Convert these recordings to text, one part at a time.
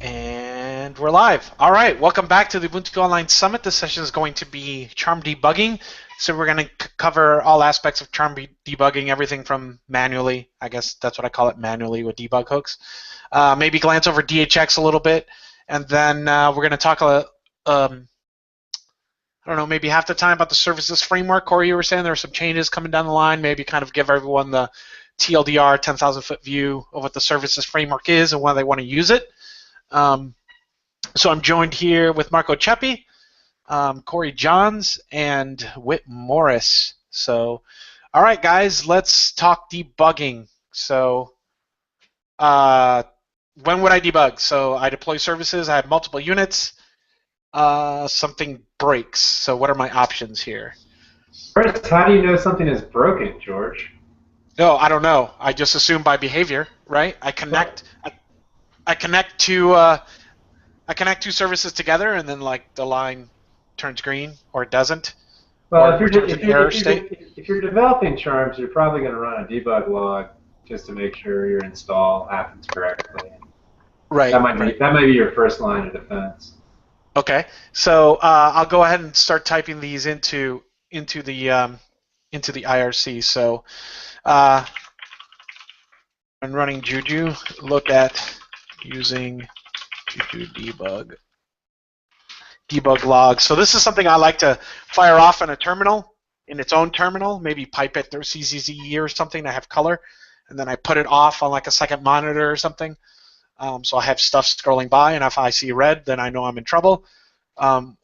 And we're live. All right, welcome back to the Ubuntu Online Summit. This session is going to be charm debugging. So we're going to cover all aspects of charm debugging, everything from manually, I guess that's what I call it, manually with debug hooks. Maybe glance over DHX a little bit, and then we're going to talk I don't know, maybe half the time about the services framework. Corey, you were saying there are some changes coming down the line. Maybe kind of give everyone the TLDR, 10,000 foot view of what the services framework is and why they want to use it. So I'm joined here with Marco Ceppi, Corey Johns, and Whit Morris. So, all right, guys, let's talk debugging. So, when would I debug? So I deploy services. I have multiple units. Something breaks. So what are my options here? First, how do you know something is broken, George? No, I don't know. I just assume by behavior, right? I connect two services together, and then like the line turns green or it doesn't, Well, or it returns an error state. if you're developing charms, you're probably going to run a debug log just to make sure your install happens correctly. Right. That might be your first line of defense. Okay. So I'll go ahead and start typing these into the IRC. So when running Juju, look at using Juju debug log. So this is something I like to fire off in a terminal, in its own terminal, maybe pipe it through CZZE or something to have color, and then I put it off on like a second monitor or something. So I have stuff scrolling by, and if I see red, then I know I'm in trouble,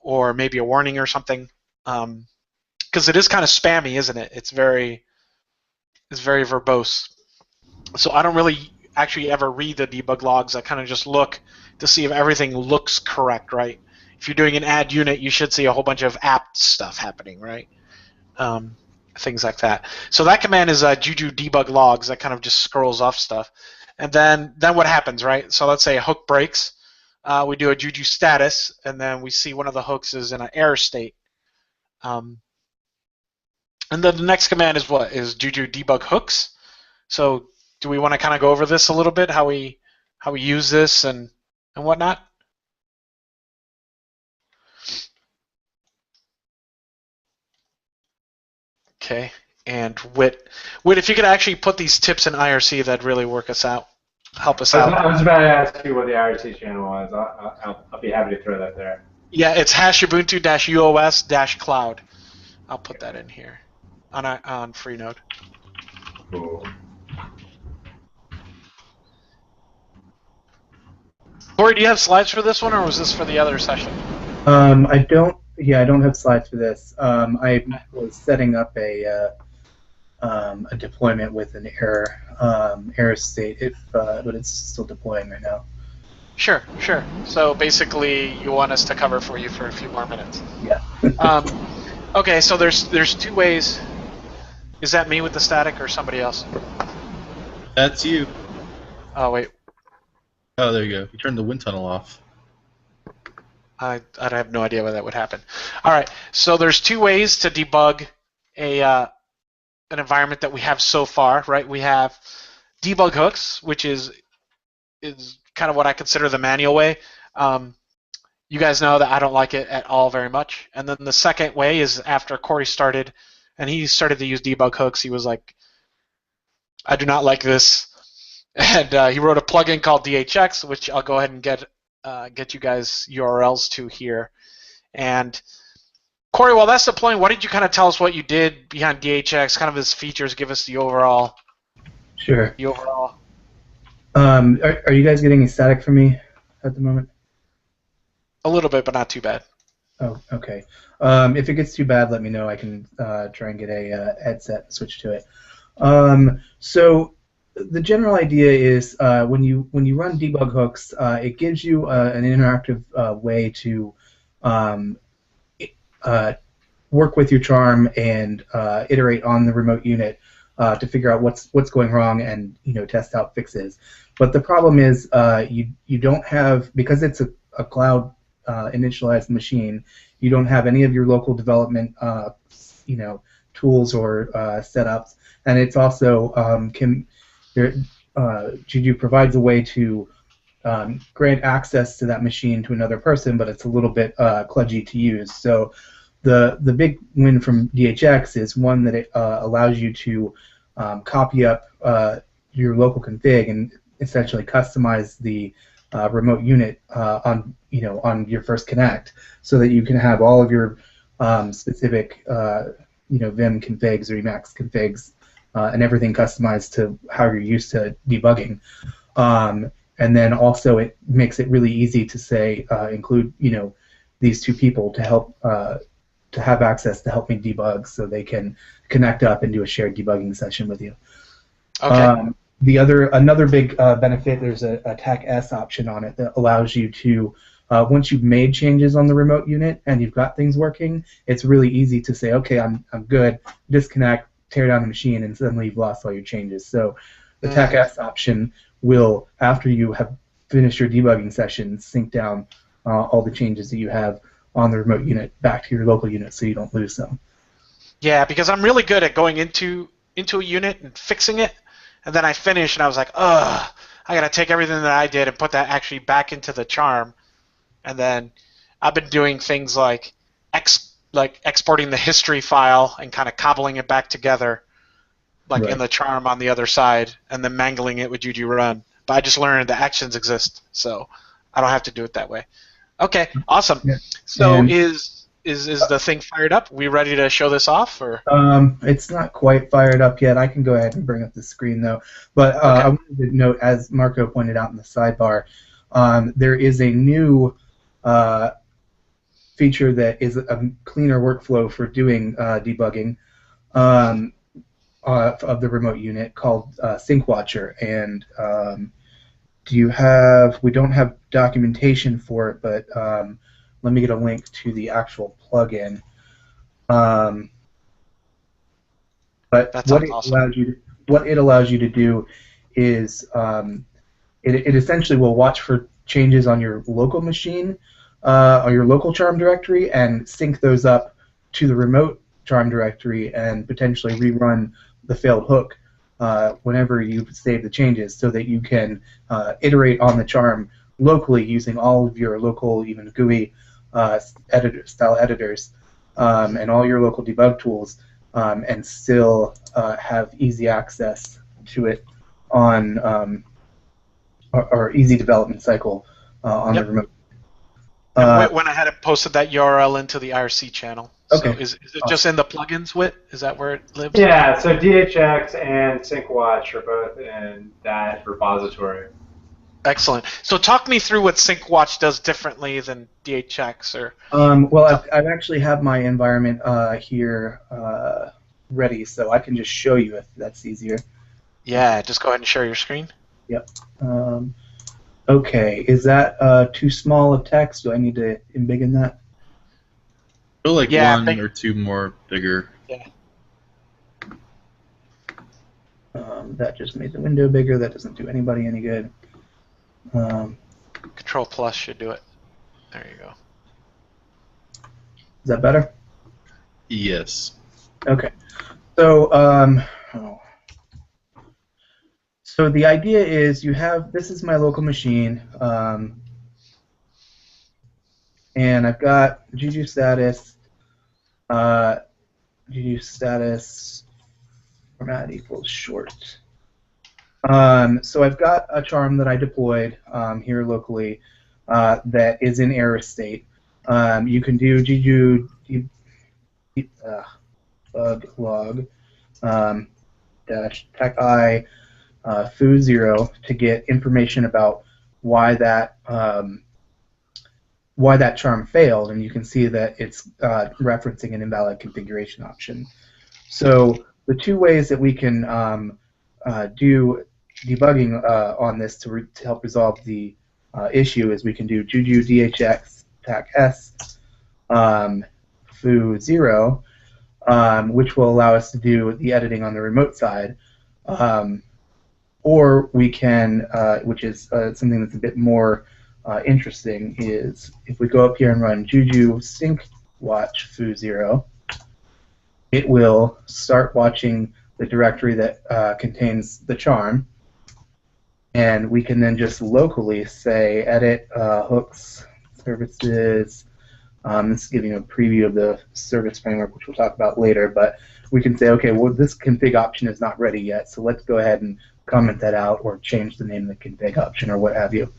or maybe a warning or something, because it is kind of spammy, isn't it? It's very verbose. So I don't really actually ever read the debug logs. I kind of just look to see if everything looks correct, right? If you're doing an add unit, you should see a whole bunch of apt stuff happening, right? Things like that. So that command is Juju debug logs. That kind of just scrolls off stuff. And then what happens, right? So let's say a hook breaks. We do a Juju status, and then we see one of the hooks is in an error state. And then the next command is what? Is Juju debug hooks. So do we want to kind of go over this a little bit, how we use this and whatnot? Okay. And Whit, if you could actually put these tips in IRC, that'd really help us out. I was about to ask you what the IRC channel was. I'll be happy to throw that there. Yeah, it's #ubuntu-uos-cloud. I'll put that in here on Freenode. Cool. Corey, do you have slides for this one, or was this for the other session? I don't. Yeah, I don't have slides for this. I was setting up a deployment with an error state, but it's still deploying right now. Sure. So basically, you want us to cover for you for a few more minutes. Yeah. Okay, so there's two ways. Is that me with the static or somebody else? That's you. Oh wait. Oh, there you go. You turned the wind tunnel off. I have no idea why that would happen. All right, so there's two ways to debug an environment that we have so far, right? We have debug hooks, which is kind of what I consider the manual way. You guys know that I don't like it at all very much. And then the second way is after Corey started, and he started to use debug hooks, he was like, I do not like this. And he wrote a plugin called DHX, which I'll go ahead and get you guys URLs to here. And Corey, while that's deploying, why don't you kind of tell us what you did behind DHX, kind of its features, give us the overall. Sure. The overall. Are you guys getting static from me at the moment? A little bit, but not too bad. Oh, okay. If it gets too bad, let me know. I can try and get a headset and switch to it. So the general idea is when you run debug hooks, it gives you an interactive way to work with your charm and iterate on the remote unit to figure out what's going wrong and test out fixes. But the problem is you don't have, because it's a cloud initialized machine, you don't have any of your local development tools or setups, and it's also Juju provides a way to grant access to that machine to another person, but it's a little bit kludgy to use. So the big win from DHX is one that it allows you to copy up your local config and essentially customize the remote unit on your first connect, so that you can have all of your specific Vim configs or Emacs configs and everything customized to how you're used to debugging. And then also it makes it really easy to say include these two people to help to have access to help me debug, so they can connect up and do a shared debugging session with you. Okay. Another big benefit, there's a TAC S option on it that allows you to, once you've made changes on the remote unit and you've got things working, it's really easy to say, okay, I'm good, disconnect, tear down the machine, and suddenly you've lost all your changes. So the TAC S option will, after you have finished your debugging session, sync down all the changes that you have on the remote unit back to your local unit, so you don't lose them. Yeah, because I'm really good at going into a unit and fixing it, and then I finish and I was like, ugh, I gotta take everything that I did and put that actually back into the charm. And then I've been doing things like exporting the history file and kind of cobbling it back together, like in the charm on the other side, and then mangling it with Juju run. But I just learned that actions exist, so I don't have to do it that way. Okay, awesome. Yeah. So And is the thing fired up? We ready to show this off, or? it's not quite fired up yet. I can go ahead and bring up the screen though. But Okay. I wanted to note, as Marco pointed out in the sidebar, there is a new feature that is a cleaner workflow for doing debugging of the remote unit called Sync Watcher. And we don't have documentation for it, but let me get a link to the actual plugin. But That sounds awesome. What it allows you to do is it essentially will watch for changes on your local machine, or your local charm directory, and sync those up to the remote charm directory and potentially rerun the failed hook whenever you save the changes, so that you can iterate on the charm locally using all of your local, even GUI style editors and all your local debug tools, and still have easy access to it on or easy development cycle on the remote. When I had posted that URL into the IRC channel. Okay. So is it just in the plugins, Whit? Is that where it lives? Yeah, so DHX and SyncWatch are both in that repository. Excellent. So talk me through what SyncWatch does differently than DHX, or. Well, I've actually have my environment here ready, so I can just show you if that's easier. Yeah, just go ahead and share your screen. Yep. Okay, is that too small of text? Do I need to embiggen that? I feel like Yeah, one or two more bigger. Yeah. That just made the window bigger. That doesn't do anybody any good. Control plus should do it. There you go. Is that better? Yes. Okay. So, so the idea is this is my local machine, and I've got Juju status format equals short. So I've got a charm that I deployed here locally that is in error state. You can do Juju debug log dash tech I foo0 to get information about why that charm failed, and you can see that it's referencing an invalid configuration option. So the two ways that we can do debugging on this to help resolve the issue is we can do Juju DHX TAC S foo0, which will allow us to do the editing on the remote side, or we can, which is something that's a bit more interesting, is if we go up here and run Juju sync watch foo0, it will start watching the directory that contains the charm, and we can then just locally say edit hooks services. This is giving you a preview of the service framework, which we'll talk about later, but we can say, okay, well, this config option is not ready yet, so let's go ahead and comment that out or change the name of the config option or what have you.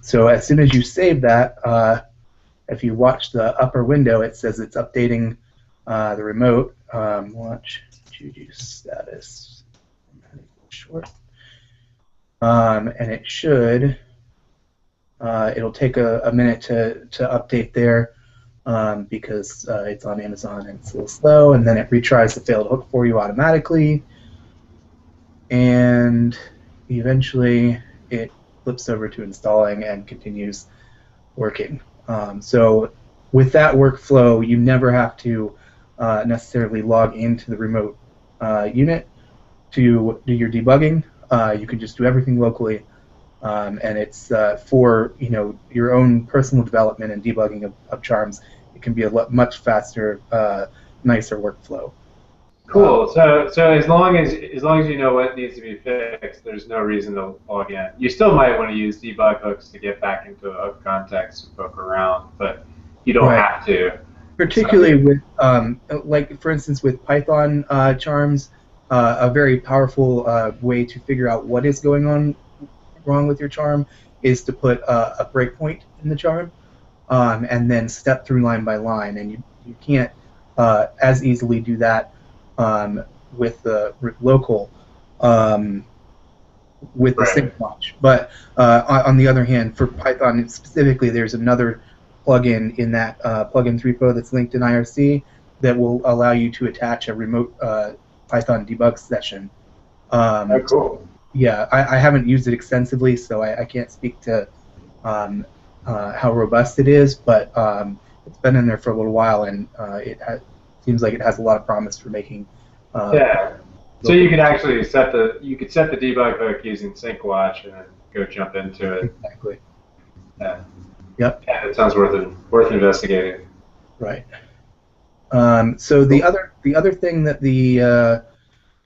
So as soon as you save that, if you watch the upper window, it says it's updating the remote. Watch Juju status. Short. And it should. It'll take a minute to update there because it's on Amazon and it's a little slow, and then it retries the failed hook for you automatically, and eventually it flips over to installing and continues working. So with that workflow, you never have to necessarily log into the remote unit to do your debugging. You can just do everything locally. And it's for your own personal development and debugging of charms. It can be a much faster, nicer workflow. Cool. So as long as you know what needs to be fixed, there's no reason to log in. You still might want to use debug hooks to get back into a hook context and poke around, but you don't have to. Particularly with, like for instance, with Python charms, a very powerful way to figure out what is going on wrong with your charm is to put a breakpoint in the charm and then step through line by line, and you can't as easily do that with the local with the sync watch. But on the other hand, for Python specifically, there's another plugin in that plugins repo that's linked in IRC that will allow you to attach a remote Python debug session. Oh, cool. Yeah, I haven't used it extensively, so I can't speak to how robust it is, but it's been in there for a little while, and it seems like it has a lot of promise for making. Yeah. So you could actually set the debug hook using SyncWatch and then go jump into it. Exactly. Yeah. Yep. Yeah, it sounds worth investigating. Right. So the other thing that the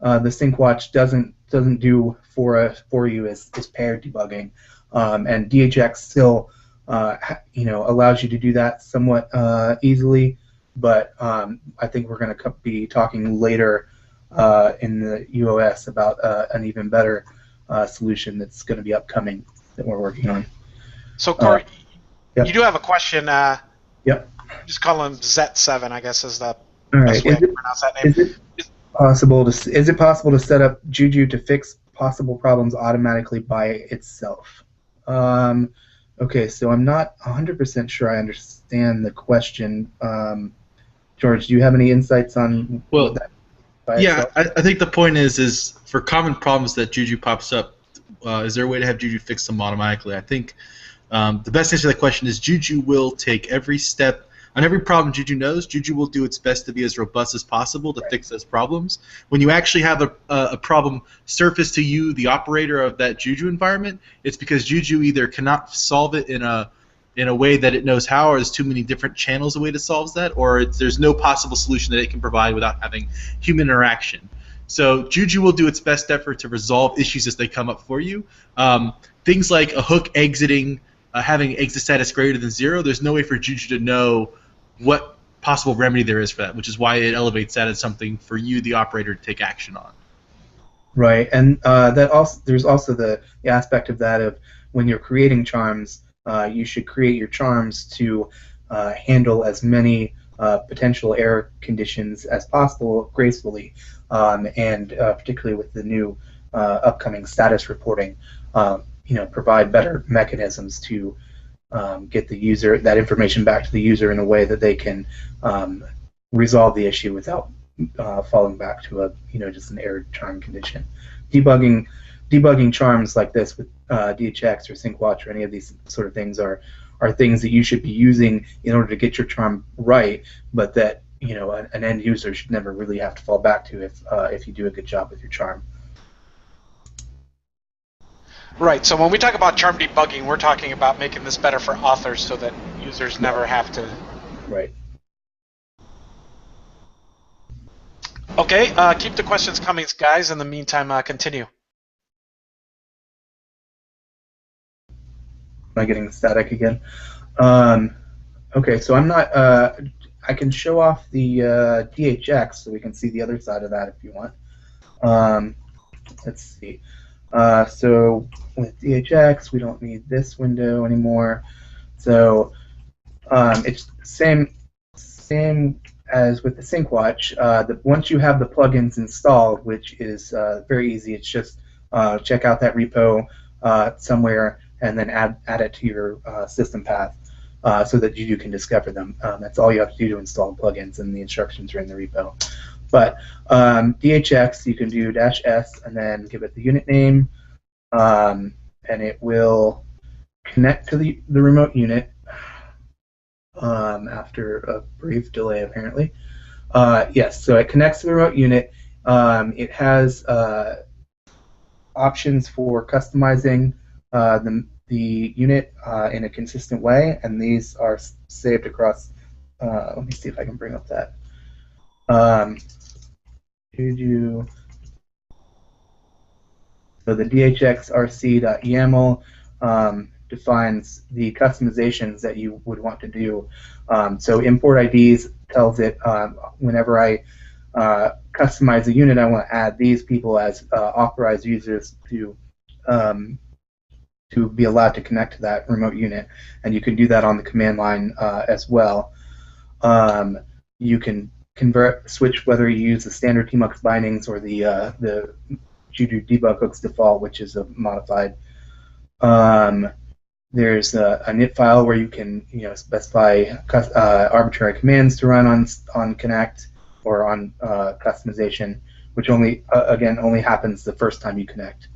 SyncWatch doesn't do for you is paired debugging, and DHX still allows you to do that somewhat easily, but I think we're going to be talking later in the UOS about an even better solution that's going to be upcoming that we're working on. So Corey, yep. You do have a question. Yep. Just call him Z7, I guess is the All right. best way to pronounce that name. Is it possible to set up Juju to fix possible problems automatically by itself? Okay, so I'm not 100% sure I understand the question. George, do you have any insights on that? Yeah, I think the point is for common problems that Juju pops up, is there a way to have Juju fix them automatically? I think the best answer to that question is Juju will take every step. On every problem Juju knows, Juju will do its best to be as robust as possible to fix those problems. When you actually have a problem surface to you, the operator of that Juju environment, it's because Juju either cannot solve it in a way that it knows how, or there's too many different channels a way to solve that, or there's no possible solution that it can provide without having human interaction. So Juju will do its best effort to resolve issues as they come up for you. Things like a hook exiting, having exit status greater than 0, there's no way for Juju to know what possible remedy there is for that, which is why it elevates that as something for you, the operator, to take action on. Right, and there's also the aspect of that of when you're creating charms, you should create your charms to handle as many potential error conditions as possible gracefully, and particularly with the new upcoming status reporting, provide better mechanisms to get the user that information back to the user in a way that they can resolve the issue without falling back to just an error charm condition. Debugging charms like this with DHX or SyncWatch or any of these sort of things are things that you should be using in order to get your charm right, but that an end user should never really have to fall back to if you do a good job with your charm. Right, so when we talk about charm debugging, we're talking about making this better for authors so that users never have to... Right. Okay, keep the questions coming, guys. In the meantime, continue. Am I getting static again? Okay, so I'm not. I can show off the DHX so we can see the other side of that if you want. Let's see. So with DHX, we don't need this window anymore. So it's same as with the SyncWatch. Once you have the plugins installed, which is very easy, it's just check out that repo somewhere and then add it to your system path so that you can discover them. That's all you have to do to install plugins, and the instructions are in the repo. But DHX, you can do -S and then give it the unit name, and it will connect to the remote unit after a brief delay, apparently. Yes, so it connects to the remote unit. It has options for customizing the unit in a consistent way, and these are saved across. Let me see if I can bring up that. Juju. So the dhxrc.yaml defines the customizations that you would want to do. So import IDs tells it whenever I customize a unit, I want to add these people as authorized users to be allowed to connect to that remote unit, and you can do that on the command line as well. You can switch whether you use the standard tmux bindings or the Juju debug hooks default, which is a modified. There's a init file where you can specify arbitrary commands to run on connect or on customization, which only happens the first time you connect.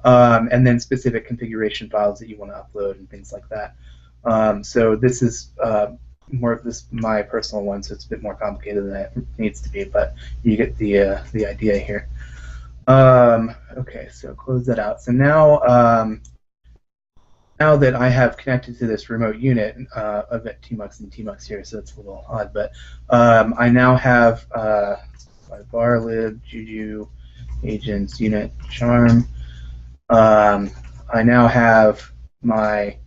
And then specific configuration files that you want to upload and things like that. So this is more of my personal one, so it's a bit more complicated than it needs to be, but you get the idea here. Okay, so close that out. So now that I have connected to this remote unit, I've got tmux and tmux here, so it's a little odd, but I now have varlib juju agents unit charm. I now have my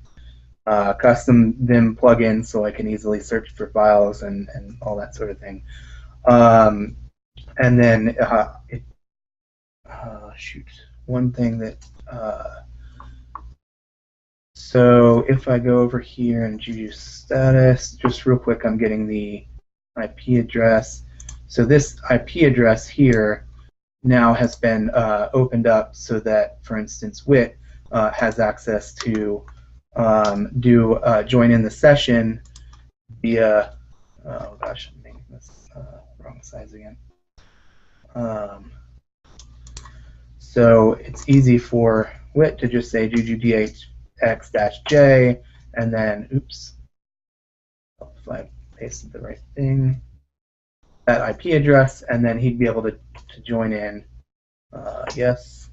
custom Vim plugin, so I can easily search for files and all that sort of thing. And then shoot, one thing that so if I go over here in Juju status, just real quick, I'm getting the IP address. So this IP address here now has been opened up so that, for instance, Wit has access to join in the session via, oh gosh, I'm making this wrong size again. So it's easy for Wit to just say Juju DHX-J, and then, oops, if I pasted the right thing, that IP address, and then he'd be able to join in. Yes.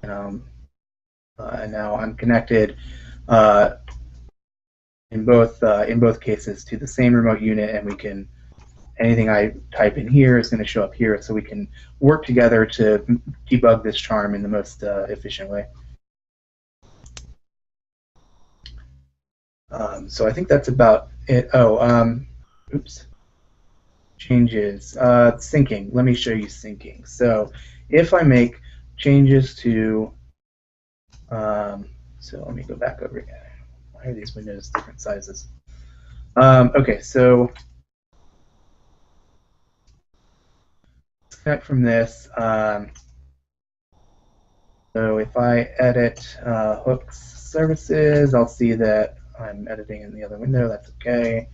And now I'm connected in both cases to the same remote unit, and we can, anything I type in here is going to show up here, so we can work together to debug this charm in the most efficient way. So I think that's about it. Oh, oops. Changes. Syncing. Let me show you syncing. So if I make changes to, so let me go back over again. Why are these windows different sizes? Okay, so let's connect from this. So if I edit hooks services, I'll see that I'm editing in the other window. That's okay.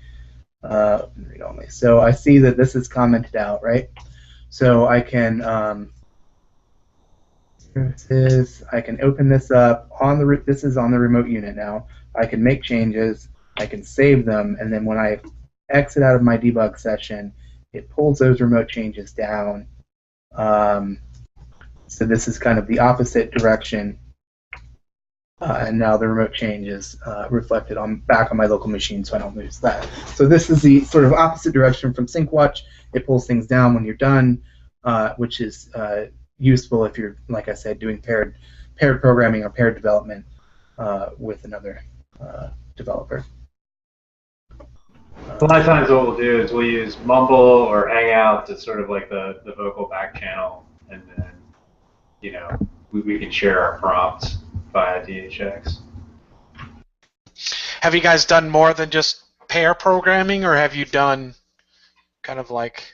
Read only. So I see that this is commented out, right? So I can services. I can open this up on the. This is on the remote unit now. I can make changes. I can save them, and then when I exit out of my debug session, it pulls those remote changes down. So this is kind of the opposite direction. And now the remote change is reflected back on my local machine, so I don't lose that. So this is the sort of opposite direction from SyncWatch. It pulls things down when you're done, which is useful if you're, like I said, doing paired programming or paired development. with another developer. A lot of times what we'll do is we'll use Mumble or Hangouts as sort of like the vocal back channel, and then, you know, we can share our prompts via DHX. Have you guys done more than just pair programming, or have you done kind of like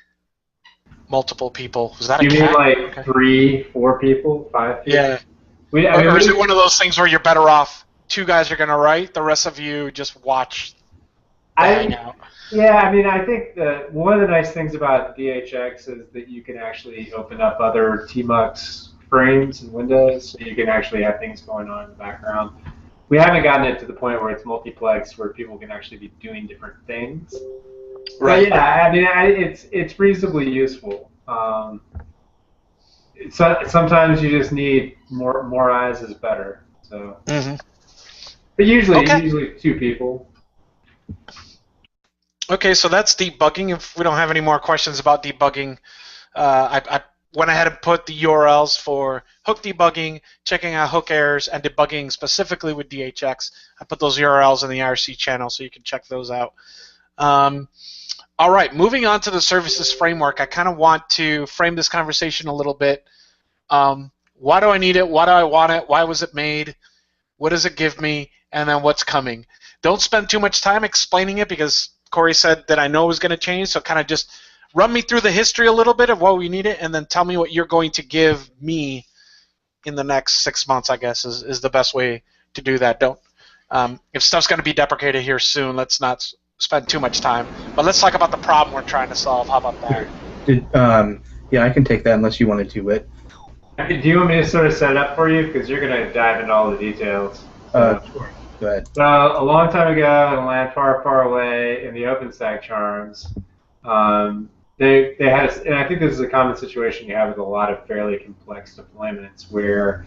multiple people? Was that You a mean cat? like Okay. 3, 4 people, 5 people? Yeah. I Or is mean, it one of those things where you're better off 2 guys are going to write, the rest of you just watch the hangout? Yeah, I mean, I think that one of the nice things about DHX is that you can actually open up other tmux frames in Windows, so you can actually have things going on in the background. We haven't gotten it to the point where it's multiplex, where people can actually be doing different things. Right. But yeah, I mean, it's reasonably useful. Sometimes you just need more eyes is better. So, but usually 2 people. Okay, so that's debugging. If we don't have any more questions about debugging, I went ahead and put the URLs for hook debugging, checking out hook errors, and debugging specifically with DHX. I put those URLs in the IRC channel so you can check those out. All right, moving on to the services framework, I kind of want to frame this conversation a little bit. Why do I need it? Why do I want it? Why was it made? What does it give me? And then what's coming? Don't spend too much time explaining it because Corey said that I know it was going to change, so kind of just run me through the history a little bit of why we need it, and then tell me what you're going to give me in the next 6 months, I guess, is the best way to do that. Don't if stuff's going to be deprecated here soon, let's not spend too much time. But let's talk about the problem we're trying to solve. How about that? Yeah, I can take that unless you want to do it. Do you want me to sort of set it up for you? Because you're going to dive into all the details. Sure. Go ahead. So a long time ago, in a land far, far away, in the OpenStack charms, they had, and I think this is a common situation you have with a lot of fairly complex deployments, where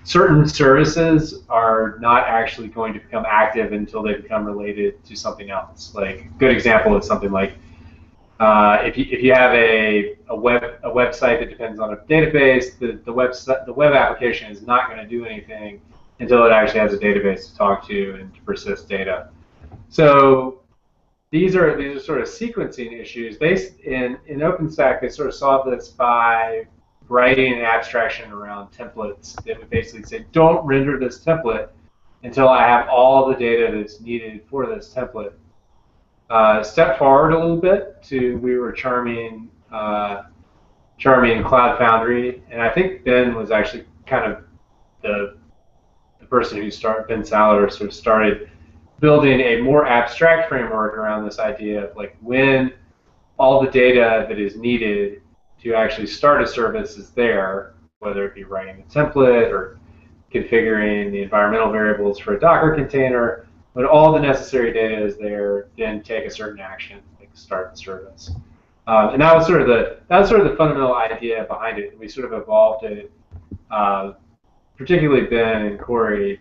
certain services are not actually going to become active until they become related to something else. Like, a good example is something like if you have a website that depends on a database, the web application is not going to do anything until it actually has a database to talk to and to persist data. So these are sort of sequencing issues. In OpenStack, they sort of solve this by writing an abstraction around templates that would basically say, don't render this template until I have all the data that's needed for this template. Step forward a little bit to we were charming Cloud Foundry, and I think Ben was actually kind of the person who Ben Saller sort of started building a more abstract framework around this idea of like when all the data that is needed to actually start a service is there, whether it be writing a template or configuring the environmental variables for a Docker container. When all the necessary data is there, then take a certain action, like start the service. And that was sort of the fundamental idea behind it. We sort of evolved it. Particularly Ben and Corey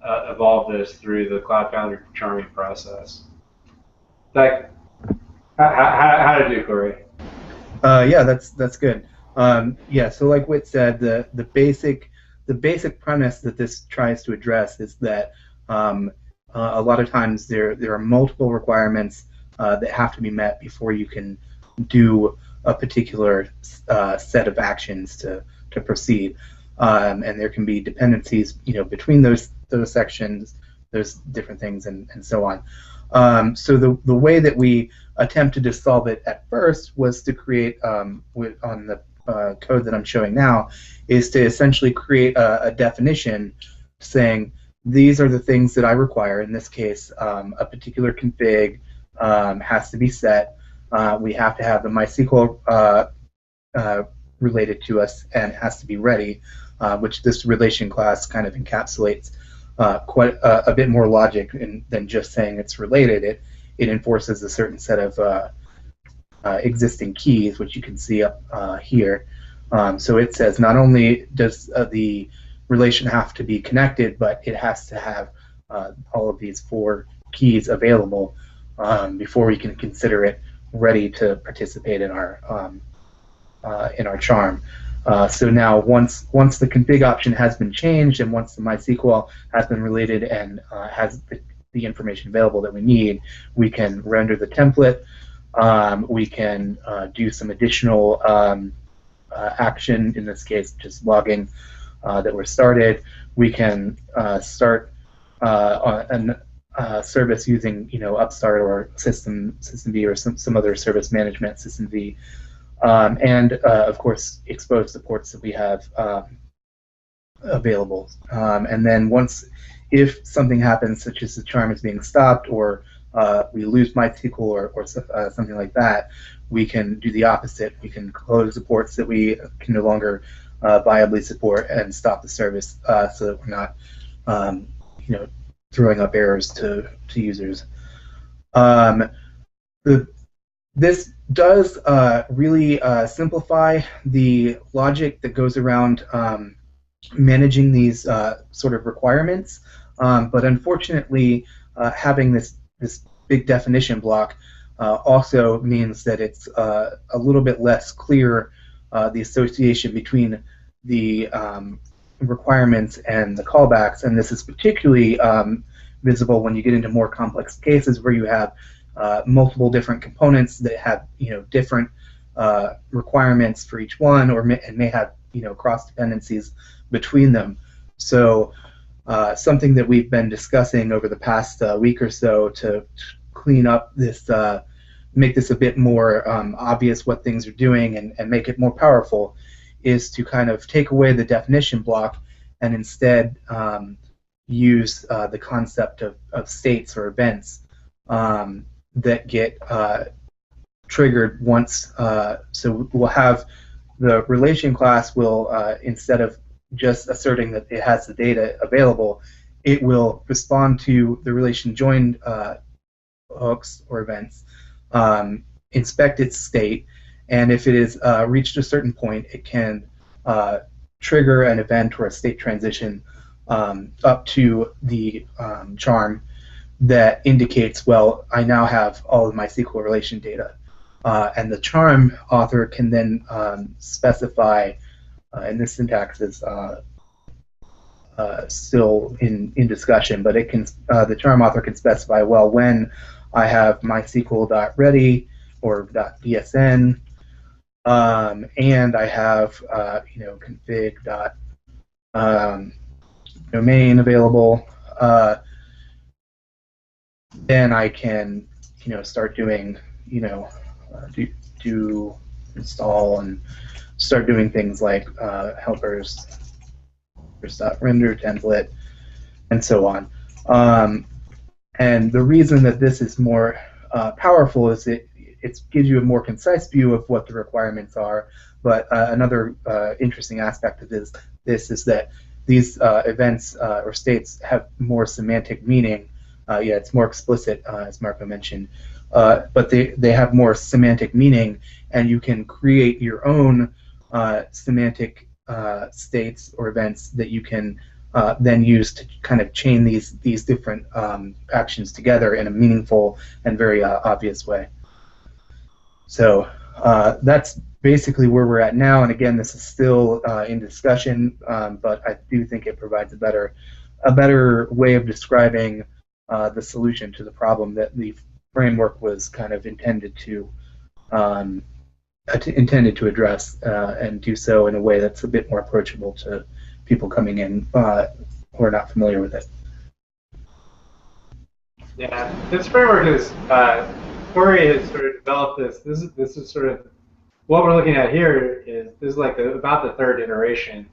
evolved this through the Cloud Foundry charming process. Like, how to do, Corey? Yeah, that's good. Yeah, so like Whit said, the basic premise that this tries to address is that a lot of times there are multiple requirements that have to be met before you can do a particular set of actions to proceed. And there can be dependencies, between those sections. There's different things and so on. So the way that we attempted to solve it at first was to create, on the code that I'm showing now, is to essentially create a definition saying these are the things that I require. In this case, a particular config has to be set. We have to have the MySQL related to us and it has to be ready. Which this relation class kind of encapsulates quite a bit more logic than just saying it's related. It enforces a certain set of existing keys, which you can see up here. So it says not only does the relation have to be connected, but it has to have all of these 4 keys available before we can consider it ready to participate in our charm. So now once the config option has been changed and once the MySQL has been related and has the information available that we need, we can render the template. We can do some additional action, in this case just logging that we're started. We can start a service using Upstart or System-V or some other service management System-V, and of course expose the ports that we have available. And then if something happens, such as the charm is being stopped or we lose MySQL or something like that, we can do the opposite. We can close the ports that we can no longer viably support and stop the service so that we're not throwing up errors to users. This does really simplify the logic that goes around managing these sort of requirements, but unfortunately having this big definition block also means that it's a little bit less clear, the association between the requirements and the callbacks, and this is particularly visible when you get into more complex cases where you have multiple different components that have different requirements for each one, and may have cross dependencies between them. So something that we've been discussing over the past week or so to clean up this, make this a bit more obvious what things are doing and make it more powerful, is to kind of take away the definition block and instead use the concept of states or events that get triggered once. So we'll have the relation class will, instead of just asserting that it has the data available, it will respond to the relation joined hooks or events, inspect its state, and if it is reached a certain point, it can trigger an event or a state transition up to the charm that indicates, well, I now have all of my SQL relation data. And the charm author can then specify, and this syntax is still in discussion, but it can the charm author can specify, well, when I have MySQL.ready or .dsn, and I have config domain available, then I can start doing do install and start doing things like helpers render template and so on. And the reason that this is more powerful is it gives you a more concise view of what the requirements are. But another interesting aspect of this is that these events or states have more semantic meaning. Yeah, it's more explicit, as Marco mentioned. But they have more semantic meaning, and you can create your own semantic states or events that you can then use to kind of chain these different actions together in a meaningful and very obvious way. So that's basically where we're at now, and again, this is still in discussion, but I do think it provides a better way of describing the solution to the problem that the framework was kind of intended to address, and do so in a way that's a bit more approachable to people coming in who are not familiar with it. Yeah, this framework is Corey has sort of developed this. This is sort of what we're looking at here. This is like about the third iteration,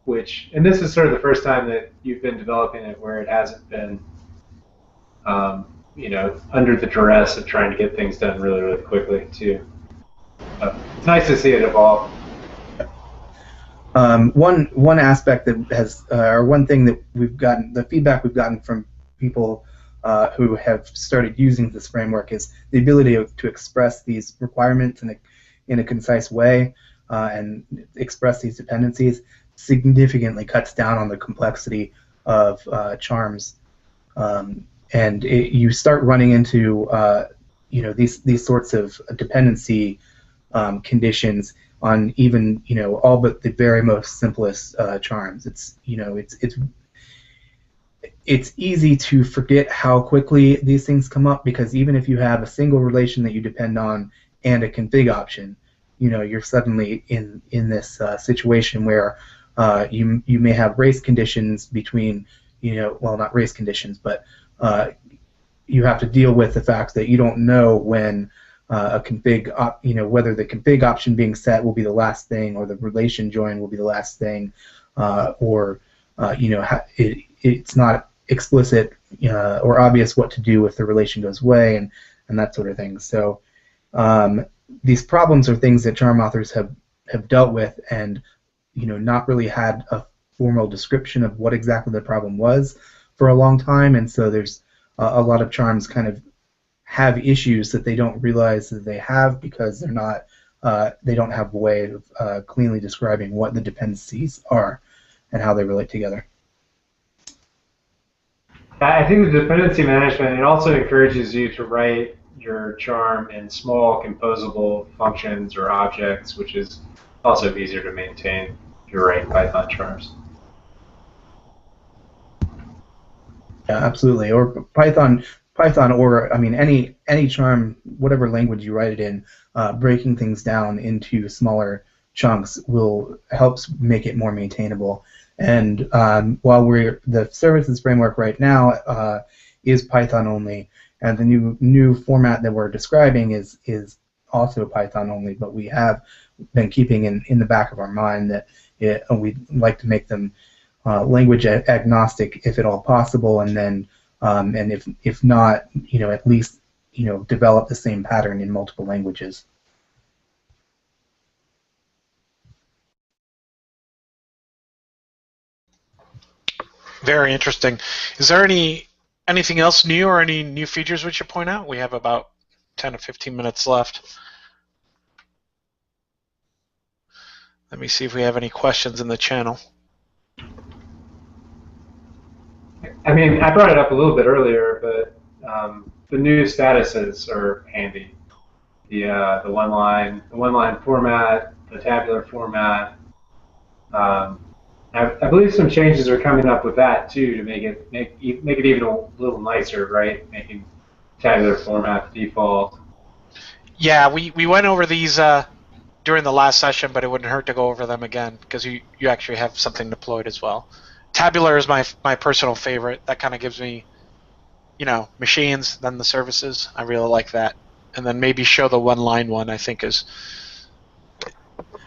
and this is sort of the first time that you've been developing it where it hasn't been under the duress of trying to get things done really, really quickly too. It's nice to see it evolve. One aspect that has, or one thing that we've gotten, the feedback we've gotten from people who have started using this framework is the ability to express these requirements in a concise way and express these dependencies significantly cuts down on the complexity of charms. And you start running into these sorts of dependency conditions on even all but the very most simplest charms. It's easy to forget how quickly these things come up, because even if you have a single relation that you depend on and a config option, you're suddenly in this situation where you may have race conditions between, well, not race conditions, but you have to deal with the fact that you don't know when a config, whether the config option being set will be the last thing, or the relation join will be the last thing, or it's not explicit or obvious what to do if the relation goes away, and that sort of thing. So these problems are things that charm authors have dealt with, and not really had a formal description of what exactly the problem was for a long time, and so there's a lot of charms kind of have issues that they don't realize that they have, because they don't have a way of cleanly describing what the dependencies are and how they relate together. I think the dependency management, it also encourages you to write your charm in small composable functions or objects, which is also easier to maintain if you're writing Python charms. Yeah, absolutely. Or Python, or any charm, whatever language you write it in, breaking things down into smaller chunks helps make it more maintainable. And while the services framework right now is Python only, and the new format that we're describing is also Python only, but we have been keeping in the back of our mind that we'd like to make them language agnostic if at all possible, and then and if not, at least develop the same pattern in multiple languages. Very interesting. Is there anything else new, or any new features we should point out? We have about 10 to 15 minutes left. Let me see if we have any questions in the channel. I mean, I brought it up a little bit earlier, but the new statuses are handy. The one line format, the tabular format. I believe some changes are coming up with that too, to make it even a little nicer, right? Making tabular format the default. Yeah, we went over these during the last session, but it wouldn't hurt to go over them again, because you actually have something deployed as well. Tabular is my personal favorite. That kind of gives me, machines, then the services. I really like that. And then maybe show the one-line one, I think is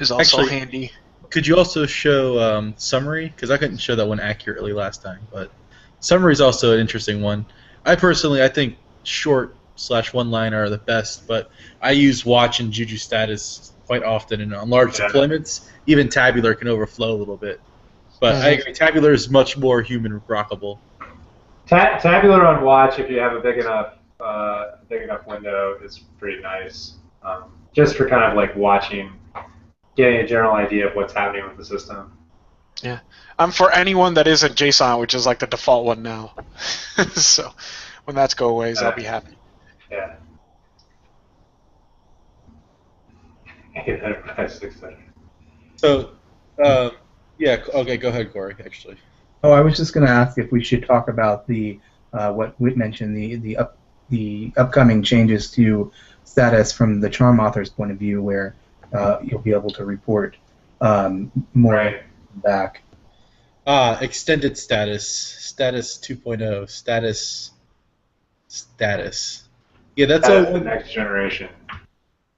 also Actually, handy. Could you also show summary? Because I couldn't show that one accurately last time, but summary is also an interesting one. I think short / one-liner are the best, but I use watch and Juju status quite often, and on large deployments, even tabular can overflow a little bit. But I agree, tabular is much more human rockable. Tabular on watch, if you have a big enough window, is pretty nice. Just for kind of like watching, getting a general idea of what's happening with the system. Yeah, for anyone that isn't JSON, which is like the default one now. So when that's go away, I'll be happy. Yeah. 800 600. So, yeah, okay, go ahead, Corey, actually. Oh, I was just going to ask if we should talk about what Whit mentioned, the upcoming changes to status from the charm author's point of view, where you'll be able to report more back. Extended status 2.0, status. Yeah, that's the next generation.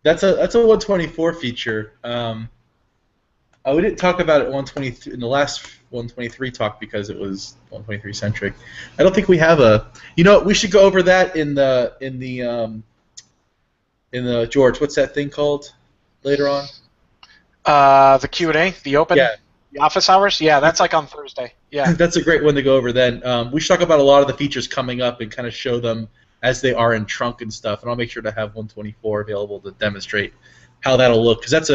That's a 124 feature. We didn't talk about it in the last 123 talk because it was 123 centric. I don't think we have a. We should go over that in the George. What's that thing called later on? The Q&A, the open. Yeah. The office hours? Yeah, that's like on Thursday. Yeah. That's a great one to go over then. We should talk about a lot of the features coming up and kind of show them as they are in trunk and stuff. And I'll make sure to have 124 available to demonstrate how that'll look. Because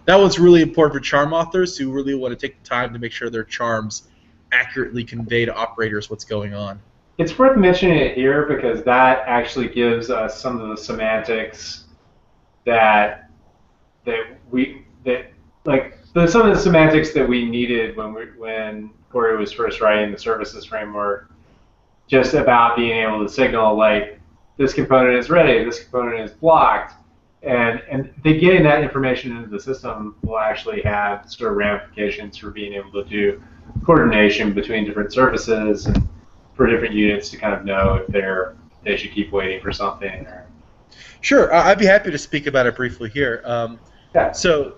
that one's really important for charm authors who really want to take the time to make sure their charms accurately convey to operators what's going on. It's worth mentioning it here because that actually gives us some of the semantics that that like some of the semantics that we needed when Corey was first writing the services framework, just about being able to signal like this component is ready, this component is blocked, and getting that information into the system will actually have sort of ramifications for being able to do coordination between different services and for different units to kind of know if they should keep waiting for something. Sure, I'd be happy to speak about it briefly here. Yeah. So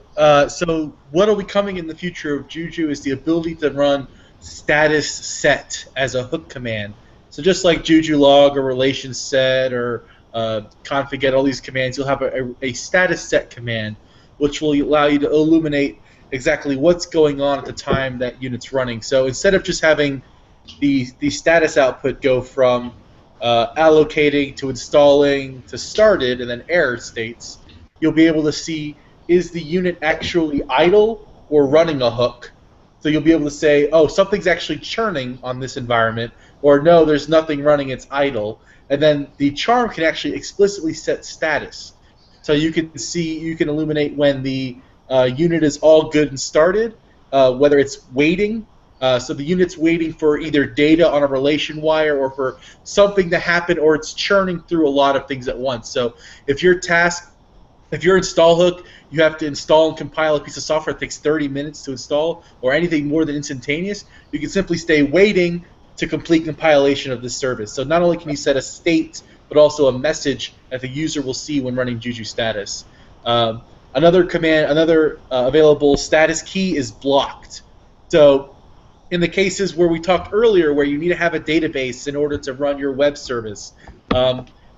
what will be coming in the future of Juju is the ability to run status set as a hook command. So just like Juju log or relation set or config get, all these commands, you'll have a status set command, which will allow you to illuminate exactly what's going on at the time that unit's running. So instead of just having the status output go from allocating to installing to started and then error states, you'll be able to see, is the unit actually idle or running a hook? So you'll be able to say, oh, something's actually churning on this environment, or no, there's nothing running, it's idle. And then the charm can actually explicitly set status. So you can see, you can illuminate when the unit is all good and started, whether it's waiting. So the unit's waiting for either data on a relation wire or for something to happen, or it's churning through a lot of things at once. So if your install hook, you have to install and compile a piece of software that takes 30 minutes to install, or anything more than instantaneous, you can simply stay waiting to complete compilation of this service. So not only can you set a state, but also a message that the user will see when running Juju status. Another command, another available status key is blocked. So in the cases where we talked earlier, where you need to have a database in order to run your web service,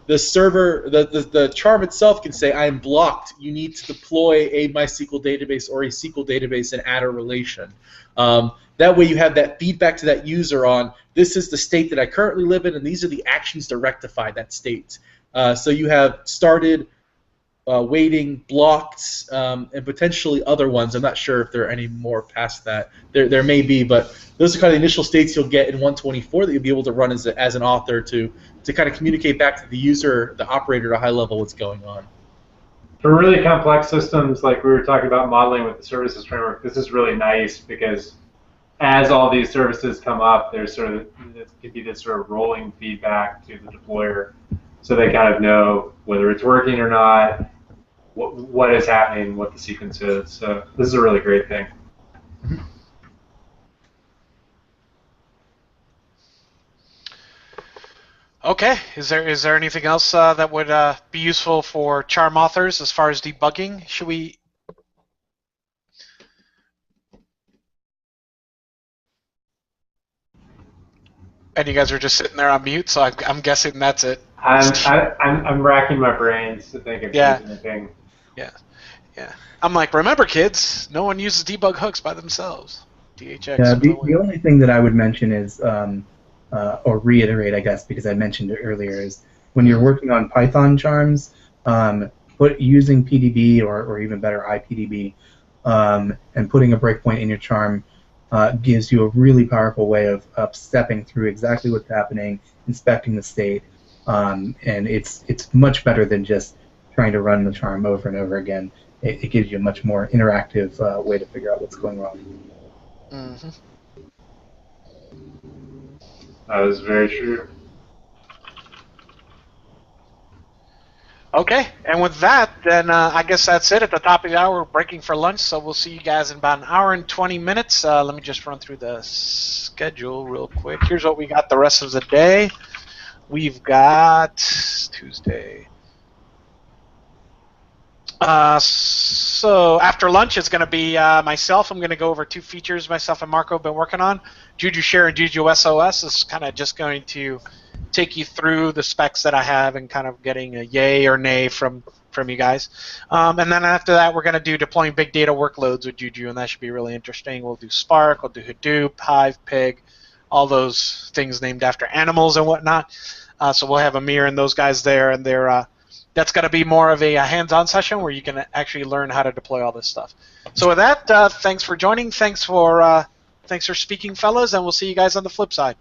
the server, the charm itself can say, I am blocked. You need to deploy a MySQL database or a SQL database and add a relation. That way you have that feedback to that user on, this is the state that I currently live in, and these are the actions to rectify that state. So you have started, waiting, blocked, and potentially other ones. I'm not sure if there are any more past that. There may be, but those are kind of the initial states you'll get in 124 that you'll be able to run as an author to kind of communicate back to the user, the operator, at a high level what's going on. For really complex systems, like we were talking about modeling with the services framework, this is really nice because as all these services come up, there's it could be this sort of rolling feedback to the deployer, so they kind of know whether it's working or not, what is happening, what the sequence is. So this is a really great thing. Okay, is there anything else that would be useful for charm authors as far as debugging? Should we? And you guys are just sitting there on mute, so I'm guessing that's it. I'm racking my brains to think of anything. Yeah. I'm like, remember, kids, no one uses debug hooks by themselves. DHX. Yeah, the only thing that I would mention is, or reiterate, I guess, because I mentioned it earlier, is when you're working on Python charms, using PDB or even better IPDB, and putting a breakpoint in your charm gives you a really powerful way of stepping through exactly what's happening, inspecting the state, and it's much better than just trying to run the charm over and over again. It gives you a much more interactive way to figure out what's going wrong. Mm-hmm. That is very true. Okay, and with that, then I guess that's it. At the top of the hour, we're breaking for lunch, so we'll see you guys in about an hour and 20 minutes. Let me just run through the schedule real quick. Here's what we got the rest of the day. We've got Tuesday. So after lunch, it's going to be myself. I'm going to go over 2 features myself and Marco have been working on. Juju Share and Juju SOS is kind of just going to take you through the specs that I have and kind of getting a yay or nay from you guys. And then after that, we're going to do deploying big data workloads with Juju, and that should be really interesting. We'll do Spark, we'll do Hadoop, Hive, Pig, all those things named after animals and whatnot. So we'll have Amir and those guys there, and that's going to be more of a hands-on session where you can actually learn how to deploy all this stuff. So with that, thanks for joining. Thanks for speaking, fellas, and we'll see you guys on the flip side.